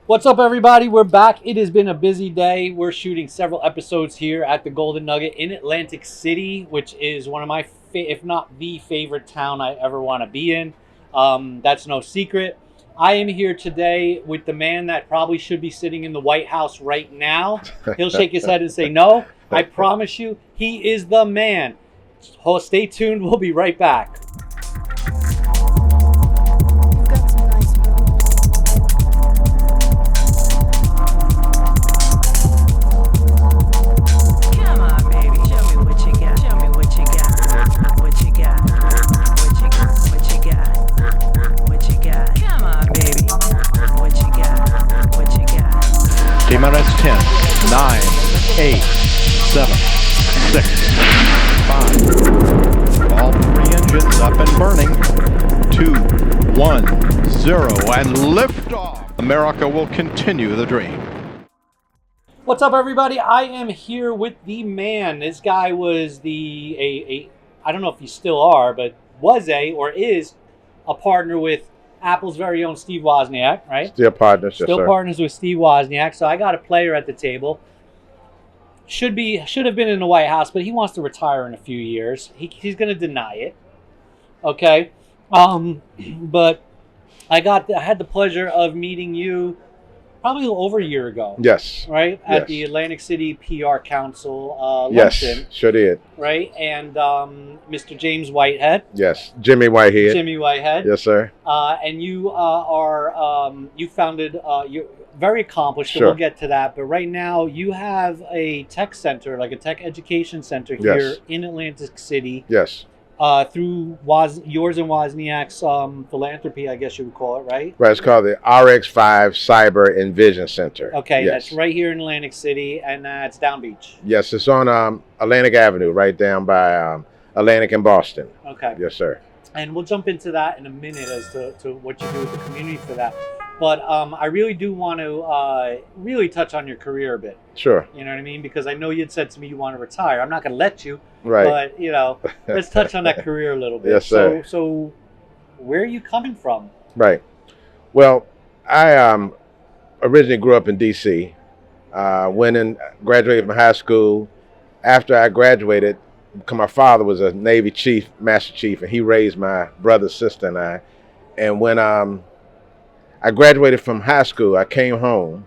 What's up, everybody? We're back. It has been a busy day. We're shooting several episodes here at the Golden Nugget in Atlantic City, which is one of my, if not the favorite town I ever want to be in. That's no secret. I am here today with the man that probably should be sitting in the White House right now. He'll shake his head and say no. I promise you, he is the man. Stay tuned. We'll be right back. T-minus 10, 9, 8, 7, 6, 5. All three engines up and burning. 2, 1, 0, and liftoff. America will continue the dream. What's up, everybody? I am here with the man. This guy was I don't know if you still are, but was or is a partner with Apple's very own Steve Wozniak, right? Still partners, yes, Still sir. partners with Steve Wozniak. So I got a player at the table. Should have been in the White House, but he wants to retire in a few years. He's going to deny it. Okay, but I had the pleasure of meeting you probably over a year ago. Yes. Right at Yes. the Atlantic City PR Council Yes, luncheon. sure did. Right, and Mr. James Whitehead. Yes, Jimmy Whitehead. Jimmy Whitehead. Yes, sir. And you you founded, you're very accomplished, so Sure. we'll get to that. But right now you have a tech center, like a tech education center here Yes. in Atlantic City. Yes. Through yours and Wozniak's philanthropy, I guess you would call it, right? Right, it's called the RX5 Cyber and Vision Center. Okay, Yes. that's right here in Atlantic City, and that's Down Beach. Yes, it's on Atlantic Avenue, right down by Atlantic and Boston. Okay. Yes, sir. And we'll jump into that in a minute as to what you do with the community for that. But I really do want to really touch on your career a bit. Sure. You know what I mean? Because I know you'd said to me you want to retire. I'm not going to let you. Right. But, let's touch on that career a little bit. Yes, sir. So where are you coming from? Right. Well, I originally grew up in D.C. Went and graduated from high school. After I graduated, because my father was a Navy chief, master chief, and he raised my brother, sister, and I. And when I graduated from high school, I came home,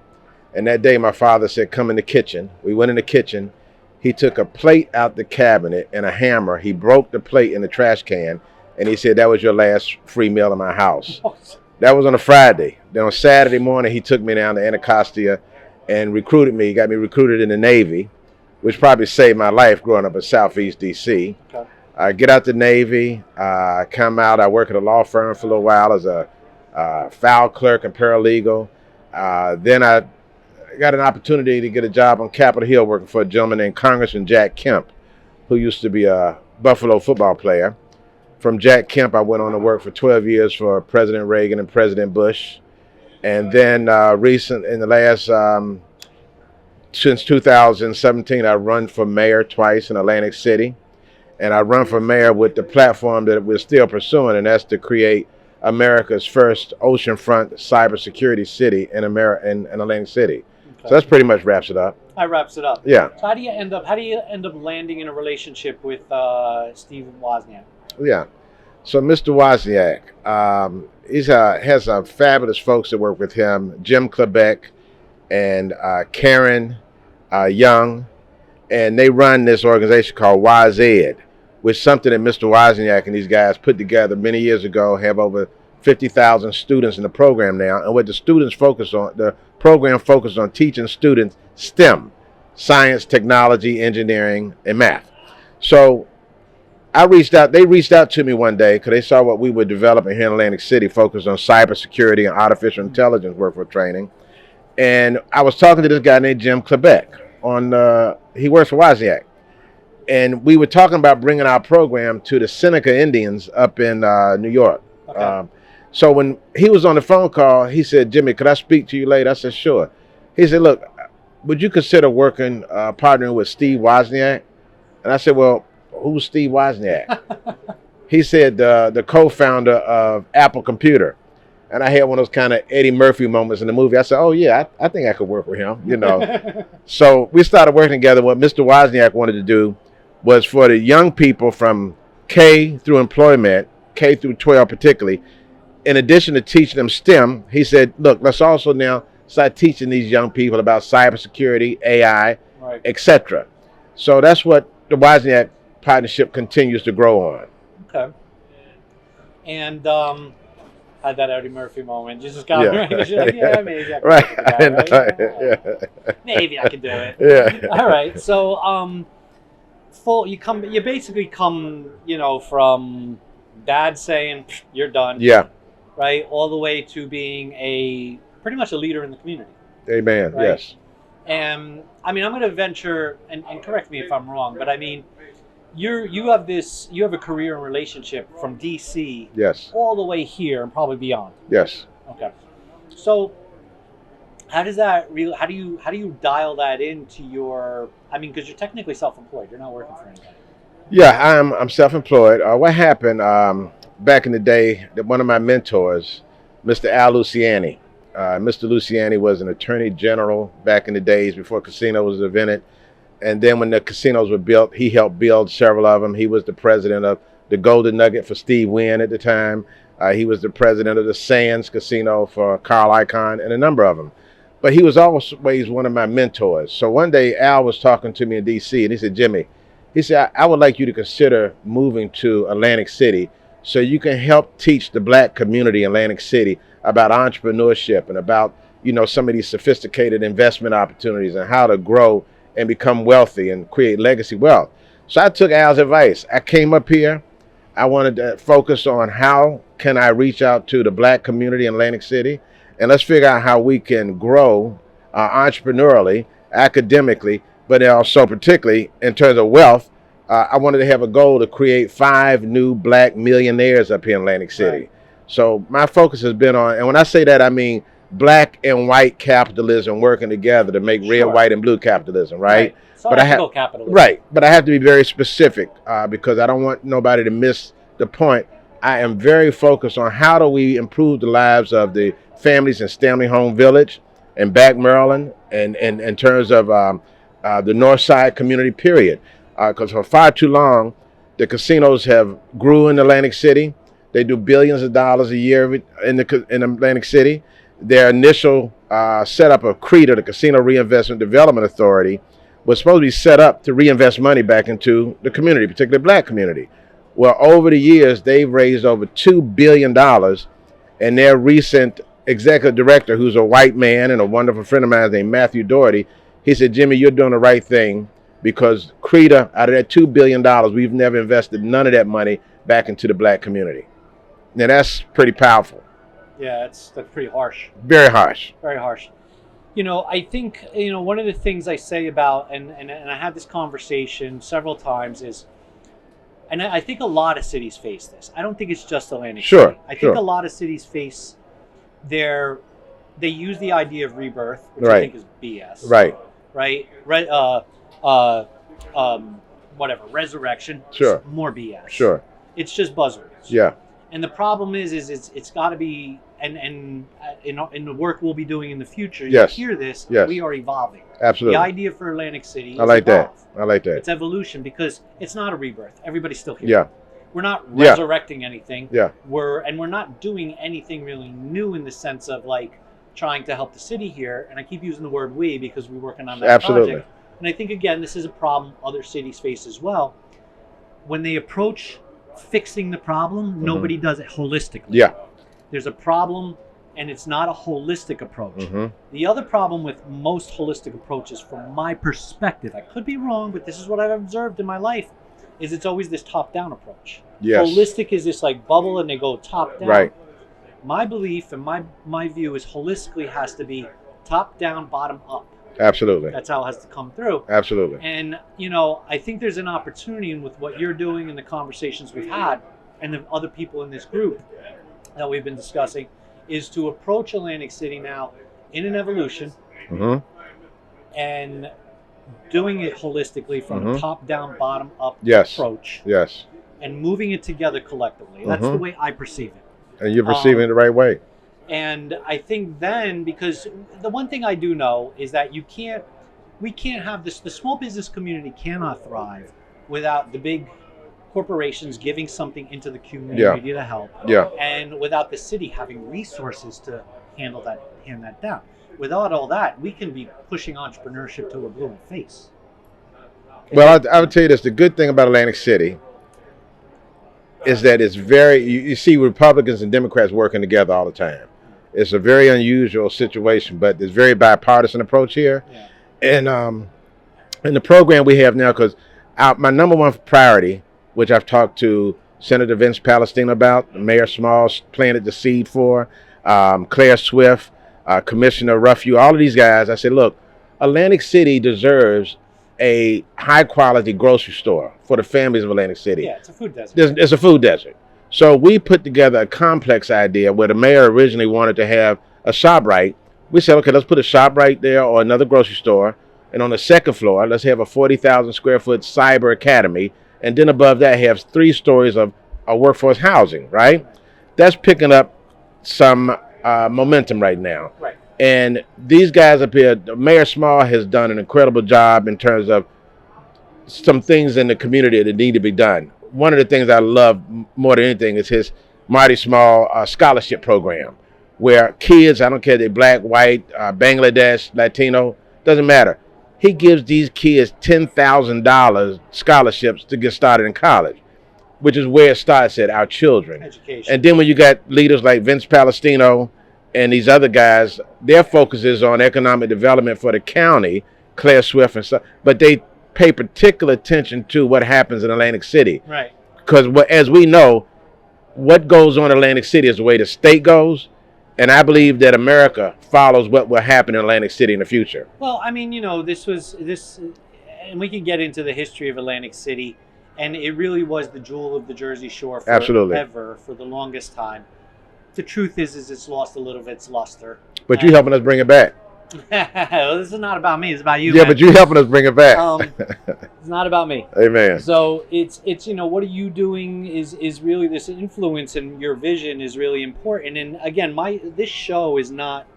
and that day my father said, "Come in the kitchen." We went in the kitchen. He took a plate out the cabinet and a hammer. He broke the plate in the trash can, and he said, "That was your last free meal in my house." That was on a Friday. Then on Saturday morning, he took me down to Anacostia and recruited me. He got me recruited in the Navy, which probably saved my life growing up in Southeast D.C. Okay. I get out the Navy, come out. I work at a law firm for a little while as a file clerk and paralegal. Then I got an opportunity to get a job on Capitol Hill working for a gentleman named Congressman Jack Kemp, who used to be a Buffalo football player. From Jack Kemp, I went on to work for 12 years for President Reagan and President Bush. And then since 2017, I run for mayor twice in Atlantic City. And I run for mayor with the platform that we're still pursuing, and that's to create America's first oceanfront cybersecurity city in Atlantic City. Okay. So that's pretty much wraps it up. That wraps it up. Yeah. So how do you end up landing in a relationship with Steve Wozniak? Yeah. So Mr. Wozniak, has fabulous folks that work with him, Jim Klebeck and Karen Young, and they run this organization called Whitehead, which is something that Mr. Wozniak and these guys put together many years ago, have over 50,000 students in the program now. And what the students focus on, the program focuses on teaching students STEM, science, technology, engineering, and math. So they reached out to me one day because they saw what we were developing here in Atlantic City, focused on cybersecurity and artificial intelligence workforce training. And I was talking to this guy named Jim Klebeck he works for Wozniak. And we were talking about bringing our program to the Seneca Indians up in New York. Okay. So when he was on the phone call, he said, "Jimmy, could I speak to you later?" I said, "Sure." He said, "Look, would you consider working, partnering with Steve Wozniak?" And I said, "Well, who's Steve Wozniak?" He said, the co-founder of Apple Computer. And I had one of those kind of Eddie Murphy moments in the movie. I said, oh, yeah, I think I could work with him, you know. So we started working together. What Mr. Wozniak wanted to do was for the young people from K through employment, K through 12 particularly, in addition to teaching them STEM, he said, look, let's also now start teaching these young people about cybersecurity, AI, Right. etc. So that's what the Wozniak partnership continues to grow on. Okay. And had that Eddie Murphy moment. You just got Yeah. right. You're like, yeah, maybe I can Right. do that, right? Yeah. Maybe I can do it. Yeah. All right. So you basically come, you know, from dad saying you're done. Yeah. Right, all the way to being pretty much a leader in the community. Amen. Right? Yes. And I mean, I'm going to venture and correct me if I'm wrong, but I mean, you have a career and relationship from DC, Yes. all the way here and probably beyond. Yes. Okay, so how do you dial that into your? I mean, because you're technically self-employed, you're not working for anybody. Yeah, I'm self-employed. What happened back in the day? That one of my mentors, Mr. Al Luciani. Mr. Luciani was an attorney general back in the days before casino was invented. And then when the casinos were built, he helped build several of them. He was the president of the Golden Nugget for Steve Wynn at the time. He was the president of the Sands Casino for Carl Icahn and a number of them. But he was always one of my mentors. So one day Al was talking to me in D.C. and he said, Jimmy, he said, I would like you to consider moving to Atlantic City so you can help teach the black community in Atlantic City about entrepreneurship and about, you know, some of these sophisticated investment opportunities and how to grow and become wealthy and create legacy wealth. So I took Al's advice. I came up here. I wanted to focus on how can I reach out to the black community in Atlantic City, and let's figure out how we can grow entrepreneurially, academically, but also particularly in terms of wealth. I wanted to have a goal to create 5 new black millionaires up here in Atlantic City. Right. So my focus has been on, and when I say that, I mean black and white capitalism working together to make red, white, and blue capitalism, right? So but capitalism. Right, but I have to be very specific because I don't want nobody to miss the point. I am very focused on how do we improve the lives of the families in Stanley Home Village and Back Maryland, and in terms of the North Side community, period. Because for far too long, the casinos have grew in Atlantic City. They do billions of dollars a year in Atlantic City. Their initial setup of CREDA, the Casino Reinvestment Development Authority, was supposed to be set up to reinvest money back into the community, particularly the black community. Well, over the years, they've raised over $2 billion, and their recent executive director, who's a white man and a wonderful friend of mine named Matthew Doherty, he said, Jimmy, you're doing the right thing because CREDA, out of that $2 billion, we've never invested none of that money back into the black community. Now, that's pretty powerful. Yeah, that's pretty harsh. Very harsh. Very harsh. You know, I think, you know, one of the things I say about, and I had this conversation several times is, and I think a lot of cities face this. I don't think it's just Atlantic City. I think a lot of cities face they use the idea of rebirth, which I think is BS. Right. Right? Whatever, resurrection. Sure. More BS. Sure. It's just buzzwords. Yeah. And the problem is it's got to be, and in the work we'll be doing in the future, you hear this, we are evolving. Absolutely. The idea for Atlantic City is I like evolve. that. I like that. It's evolution because it's not a rebirth. Everybody's still here. Yeah. We're not resurrecting anything. Yeah. We're not doing anything really new in the sense of like trying to help the city here. And I keep using the word we because we're working on that project. And I think, again, this is a problem other cities face as well. When they approach fixing the problem, nobody does it holistically. Yeah. There's a problem, and it's not a holistic approach. The other problem with most holistic approaches, from my perspective, I could be wrong, but this is what I've observed in my life, is it's always this top-down approach. Yes. Holistic is this like bubble, and they go top-down. Right. My belief and my view is holistically has to be top-down, bottom-up. Absolutely. That's how it has to come through. Absolutely. And, you know, I think there's an opportunity with what you're doing and the conversations we've had and the other people in this group that we've been discussing is to approach Atlantic City now in an evolution and doing it holistically from a top-down, bottom-up approach. Yes. And moving it together collectively. That's the way I perceive it. And you're perceiving it the right way. And I think then, because the one thing I do know is that we can't have this, the small business community cannot thrive without the big corporations giving something into the community to help. Yeah. And without the city having resources to hand that down. Without all that, we can be pushing entrepreneurship till we're blue in the face. Well, I would tell you this: the good thing about Atlantic City is that it's very. You see Republicans and Democrats working together all the time. It's a very unusual situation, but it's very bipartisan approach here. Yeah. And in the program we have now, because my number one priority, which I've talked to Senator Vince Palestine about, Mayor Smalls planted the seed for, Claire Swift, Commissioner Ruffey, all of these guys, I said, look, Atlantic City deserves a high-quality grocery store for the families of Atlantic City. Yeah, it's a food desert. It's a food desert. So we put together a complex idea where the mayor originally wanted to have a ShopRite. We said, okay, let's put a ShopRite there or another grocery store. And on the second floor, let's have a 40,000 square foot cyber academy. And then above that, have 3 stories of workforce housing, right? That's picking up some momentum right now. Right. And these guys up here, Mayor Small has done an incredible job in terms of some things in the community that need to be done. One of the things I love more than anything is his Mighty Small scholarship program, where kids, I don't care if they're black, white, Bangladesh, Latino, doesn't matter. He gives these kids $10,000 scholarships to get started in college, which is where it starts at, our children. Education. And then when you got leaders like Vince Palestino and these other guys, their focus is on economic development for the county, Claire Swift and stuff, but they pay particular attention to what happens in Atlantic City. Right. Because as we know, what goes on in Atlantic City is the way the state goes, and I believe that America follows what will happen in Atlantic City in the future. Well, I mean, this, and we can get into the history of Atlantic City, and it really was the jewel of the Jersey Shore forever, for the longest time. The truth is it's lost a little of its luster. But you're helping us bring it back. Well, this is not about me. It's about you. Yeah, man. but you're helping us bring it back. It's not about me. Amen. So it's what are you doing is really this influence, and your vision is really important. And again, this show is not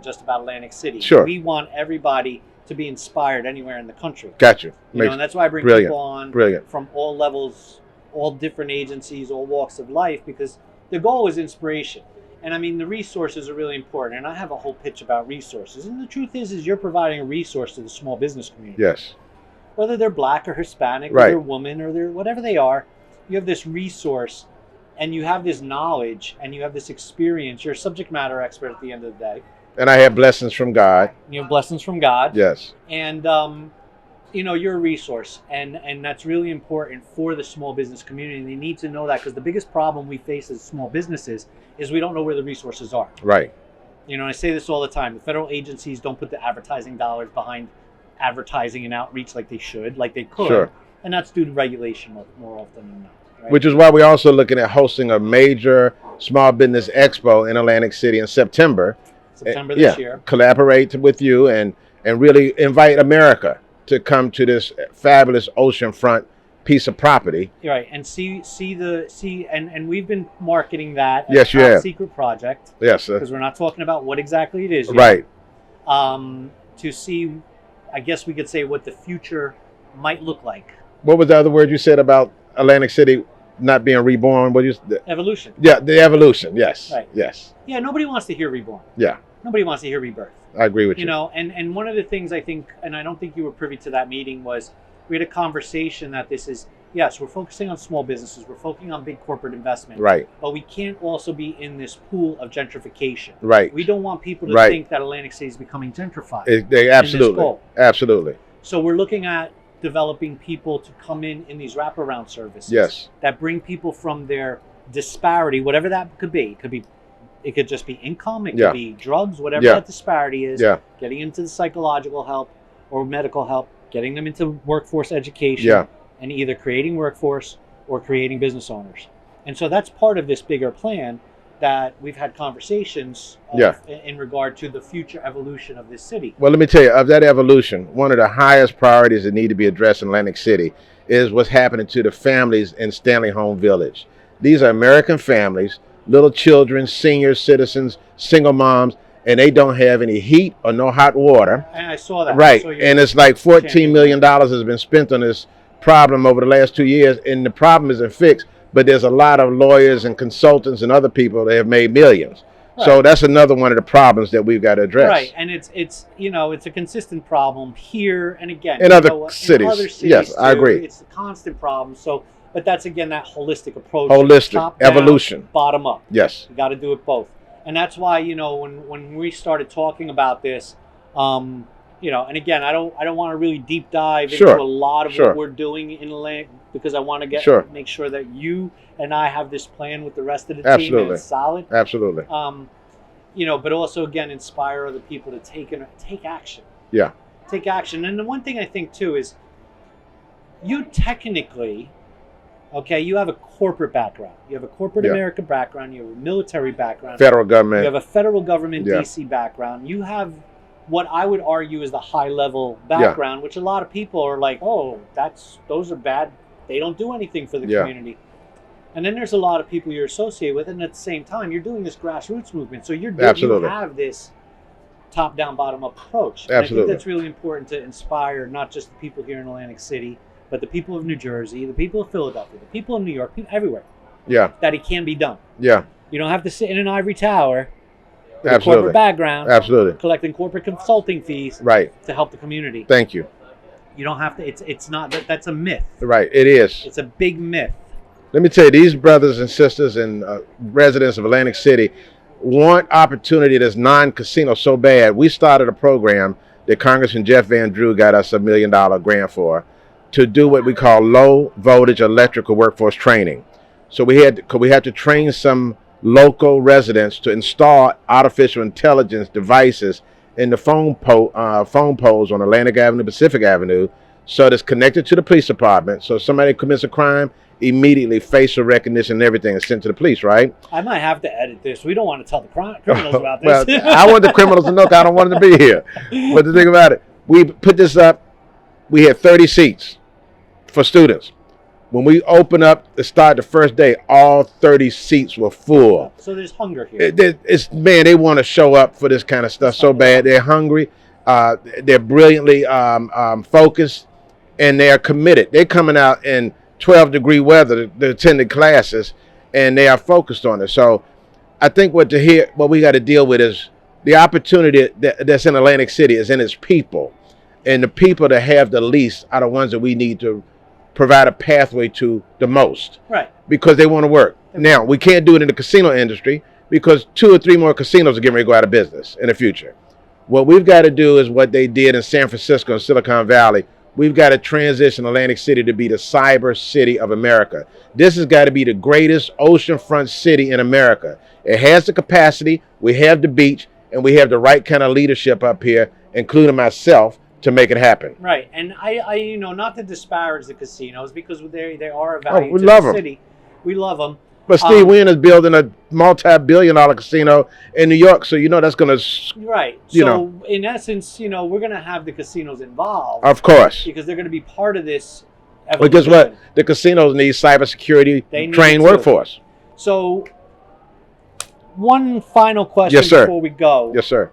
just about Atlantic City. Sure. We want everybody to be inspired anywhere in the country. Got you. And that's why I bring people on Brilliant. from all levels, all different agencies, all walks of life, because the goal is inspiration. And I mean, the resources are really important. And I have a whole pitch about resources. And the truth is you're providing a resource to the small business community. Yes. Whether they're black or Hispanic, or they're woman, or they're whatever they are, you have this resource, and you have this knowledge, and you have this experience. You're a subject matter expert at the end of the day. And I have blessings from God. You have blessings from God. Yes. And you're a resource, and that's really important for the small business community. And they need to know that, because the biggest problem we face as small businesses is we don't know where the resources are. Right. And I say this all the time. The federal agencies don't put the advertising dollars behind advertising and outreach like they should, like they could. Sure. And that's due to regulation more often than not. Right? Which is why we're also looking at hosting a major small business expo in Atlantic City in September. September this year. Collaborate with you and really invite America to come to this fabulous oceanfront piece of property. Right, and and we've been marketing that as yes, a top secret project. Yes, sir. Because we're not talking about what exactly it is yet. Right. To see, I guess we could say, what the future might look like. What was the other word you said about Atlantic City not being reborn? Evolution. Yeah, the evolution. Yes. Right. Yes. Yeah, nobody wants to hear reborn. Yeah. Nobody wants to hear rebirth. I agree with you. And one of the things I think, and I don't think you were privy to that meeting, was we had a conversation that this is, yes, we're focusing on small businesses, we're focusing on big corporate investment. Right. But we can't also be in this pool of gentrification. Right. We don't want people to think that Atlantic City is becoming gentrified. They absolutely. Absolutely. So we're looking at developing people to come in these wraparound services. Yes. That bring people from their disparity, whatever that could be. It could just be income, it could be drugs, whatever that disparity is, getting into the psychological help or medical help, getting them into workforce education, and either creating workforce or creating business owners. And so that's part of this bigger plan that we've had conversations in regard to the future evolution of this city. Well, let me tell you, of that evolution, one of the highest priorities that need to be addressed in Atlantic City is what's happening to the families in Stanley Home Village. These are American families little children, senior citizens, single moms, and they don't have any heat or no hot water. And I saw that. Right, I saw and it's like $14 million has been spent on this problem over the last 2 years, and the problem isn't fixed, but there's a lot of lawyers and consultants and other people that have made millions. Right. So that's another one of the problems that we've got to address. Right, and it's it's a consistent problem here, and again in other cities. Yes, I agree. It's a constant problem. So, but that's again that holistic approach. Holistic top evolution, down, bottom up. Yes, you got to do it both, and that's why when we started talking about this, and again I don't want to really deep dive into a lot of what we're doing in the land, because I want to make sure that you and I have this plan with the rest of the team and it's solid. Absolutely. But also again inspire other people to take action. Yeah. Take action. And the one thing I think too is you technically, you have a corporate background. You have a corporate America background. You have a military background. Federal government. You have a federal government DC background. You have what I would argue is the high level background, which a lot of people are like, oh, those are bad. They don't do anything for the community. And then there's a lot of people you're associated with, and at the same time, you're doing this grassroots movement. So you have this top-down, bottom-up approach. And I think that's really important to inspire not just the people here in Atlantic City, but the people of New Jersey, the people of Philadelphia, the people of New York, people everywhere. Yeah. That it can be done. Yeah. You don't have to sit in an ivory tower with a corporate background. Absolutely. Collecting corporate consulting fees to help the community. Thank you. You don't have to. It's not that's a myth. Right. It is. It's a big myth. Let me tell you, these brothers and sisters and residents of Atlantic City want opportunity that's non-casino so bad. We started a program that Congressman Jeff Van Drew got us $1 million grant for to do what we call low voltage electrical workforce training. So we had to train some local residents to install artificial intelligence devices in the phone poles on Atlantic Avenue, Pacific Avenue, so it's connected to the police department. So if somebody commits a crime, immediately facial recognition and everything is sent to the police, right? I might have to edit this. We don't want to tell the criminals about this. Well, I want the criminals to know, I don't want them to be here. But the thing about it, we put this up, we had 30 seats for students. When we open up to start the first day, all 30 seats were full. So there's hunger here. They want to show up for this kind of stuff so bad. They're hungry. They're brilliantly focused, and they are committed. They're coming out in 12-degree weather to attend the classes, and they are focused on it. So I think what we got to deal with is the opportunity that's in Atlantic City is in its people. And the people that have the least are the ones that we need to provide a pathway to the most. Right. Because they want to work. Now, we can't do it in the casino industry because 2 or 3 more casinos are getting ready to go out of business in the future. What we've got to do is what they did in San Francisco and Silicon Valley. We've got to transition Atlantic City to be the cyber city of America. This has got to be the greatest oceanfront city in America. It has the capacity, we have the beach, and we have the right kind of leadership up here, including myself, to make it happen. Right, and I not to disparage the casinos because they are a value to the city. We love them. But Steve Wynn is building a multi-billion-dollar casino in New York, so that's going to... Right. So in essence, we're going to have the casinos involved. Of course. Because they're going to be part of this evolution. But guess what? The casinos need cybersecurity trained workforce. So one final question before we go. Yes, sir.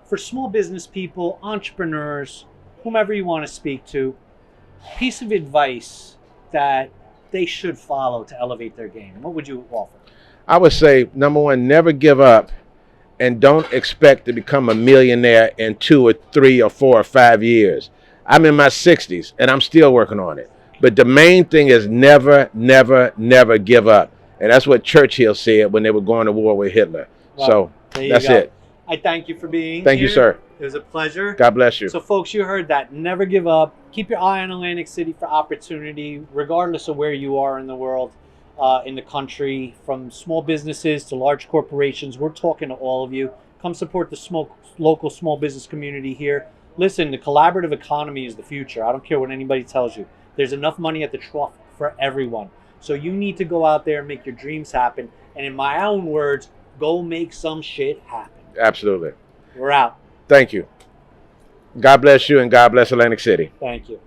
For small business people, entrepreneurs, whomever you want to speak to, piece of advice that they should follow to elevate their game, what would you offer? I would say, number one, never give up, and don't expect to become a millionaire in 2 or 3 or 4 or 5 years. I'm in my 60s, and I'm still working on it. But the main thing is never, never, never give up. And that's what Churchill said when they were going to war with Hitler. Well, so that's it. I thank you for being here. Thank you, sir. It was a pleasure. God bless you. So, folks, you heard that. Never give up. Keep your eye on Atlantic City for opportunity, regardless of where you are in the world, in the country, from small businesses to large corporations. We're talking to all of you. Come support the local small business community here. Listen, the collaborative economy is the future. I don't care what anybody tells you. There's enough money at the trough for everyone. So you need to go out there and make your dreams happen. And in my own words, go make some shit happen. Absolutely. We're out. Thank you. God bless you, and God bless Atlantic City. Thank you.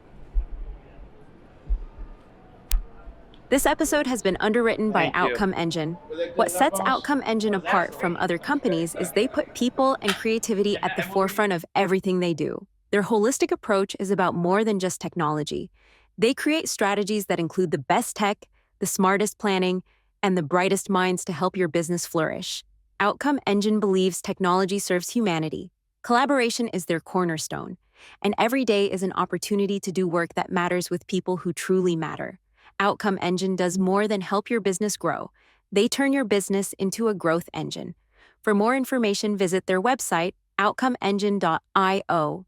This episode has been underwritten by Thank you. Outcome Engine. What sets Outcome Engine apart from other companies is they put people and creativity at the forefront of everything they do. Their holistic approach is about more than just technology. They create strategies that include the best tech, the smartest planning, and the brightest minds to help your business flourish. Outcome Engine believes technology serves humanity. Collaboration is their cornerstone, and every day is an opportunity to do work that matters with people who truly matter. Outcome Engine does more than help your business grow. They turn your business into a growth engine. For more information, visit their website, outcomeengine.io.